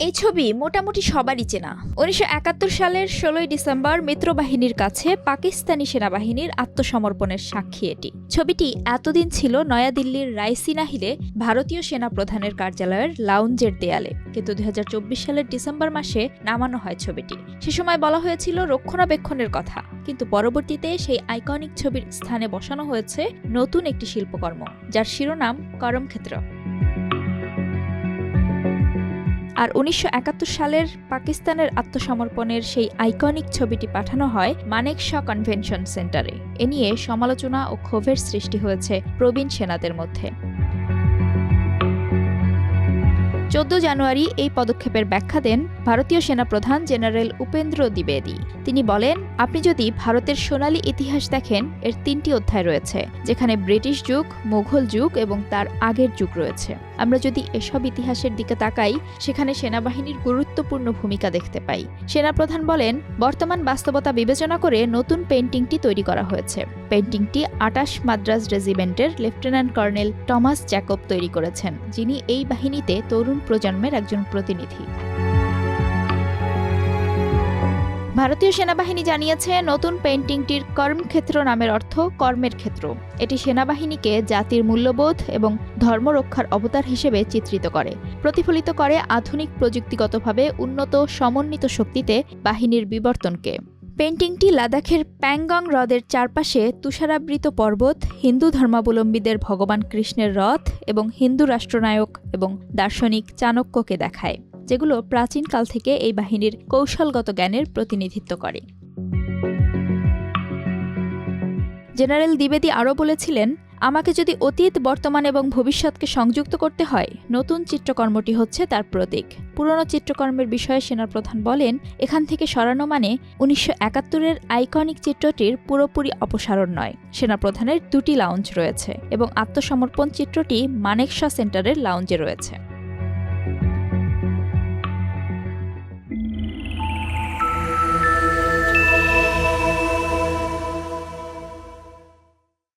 এই ছবি মোটামুটি সবারই চেনা। ১৯৭১ সালের ১৬ই ডিসেম্বর মিত্রবাহিনীর কাছে পাকিস্তানি সেনাবাহিনীর আত্মসমর্পণের সাক্ষী এটি। ছবিটি এতদিন ছিল নয়াদিল্লির রাইসিনা হিলে ভারতীয় সেনা প্রধানের কার্যালয়ের লাউঞ্জের দেয়ালে, কিন্তু ২০২৪ সালের ডিসেম্বর মাসে নামানো হয় ছবিটি। সে সময় বলা হয়েছিল রক্ষণাবেক্ষণের কথা, কিন্তু পরবর্তীতে সেই আইকনিক ছবির স্থানে বসানো হয়েছে নতুন একটি শিল্পকর্ম, যার শিরোনাম করমক্ষেত্র। আর ১৯৭১ সালের পাকিস্তানের আত্মসমর্পণের সেই আইকনিক ছবিটি পাঠানো হয় মানেকশ কনভেনশন সেন্টারে। এ নিয়ে সমালোচনা ও ক্ষোভের সৃষ্টি হয়েছে প্রবীণ সেনাদের মধ্যে। ১৪ জানুয়ারি এই পদক্ষেপের ব্যাখ্যা দেন ভারতীয় সেনাপ্রধান জেনারেল উপেন্দ্র দ্বিবেদী। তিনি বলেন, আপনি যদি ভারতের সোনালী ইতিহাস দেখেন, এর ৩টি অধ্যায় রয়েছে, যেখানে ব্রিটিশ যুগ, মুঘল যুগ এবং তার আগের যুগ রয়েছে। আমরা যদি এসব ইতিহাসের দিকে তাকাই, সেখানে সেনাবাহিনীর গুরুত্বপূর্ণ ভূমিকা দেখতে পাই। সেনাপ্রধান বলেন, বর্তমান বাস্তবতা বিবেচনা করে নতুন পেইন্টিংটি তৈরি করা হয়েছে। পেইন্টিংটি ২৮ মাদ্রাজ রেজিমেন্টের লেফটেন্যান্ট কর্নেল টমাস জ্যাকব তৈরি করেছেন, যিনি এই বাহিনীতে তরুণ প্রজন্মের একজন প্রতিনিধি। ভারতীয় সেনাবাহিনী জানিয়েছে, নতুন পেইন্টিংটির কর্মক্ষেত্র নামের অর্থ কর্মের ক্ষেত্র। এটি সেনাবাহিনীকে জাতির মূল্যবোধ এবং ধর্মরক্ষার অবতার হিসেবে চিত্রিত করে, প্রতিফলিত করে আধুনিক প্রযুক্তিগতভাবে উন্নত সমন্বিত শক্তিতে বাহিনীর বিবর্তনকে। পেইন্টিংটি লাদাখের প্যাংগং হ্রদের চারপাশে তুষারাবৃত পর্বত, হিন্দু ধর্মাবলম্বীদের ভগবান কৃষ্ণের রথ এবং হিন্দু রাষ্ট্রনায়ক এবং দার্শনিক চাণক্যকে দেখায়, যেগুলো প্রাচীনকাল থেকে এই বাহিনীর কৌশলগত জ্ঞানের প্রতিনিধিত্ব করে। জেনারেল দ্বিবেদী আরও বলেছিলেন, আমাকে যদি অতীত, বর্তমান এবং ভবিষ্যৎকে সংযুক্ত করতে হয়, নতুন চিত্রকর্মটি হচ্ছে তার প্রতীক। পুরনো চিত্রকর্মের বিষয়ে সেনাপ্রধান বলেন, এখান থেকে সরানো মানে ১৯৭১-এর আইকনিক চিত্রটির পুরোপুরি অপসারণ নয়। সেনাপ্রধানের ২টি লাউঞ্জ রয়েছে এবং আত্মসমর্পণ চিত্রটি মানেকশ সেন্টারের লাউঞ্জে রয়েছে।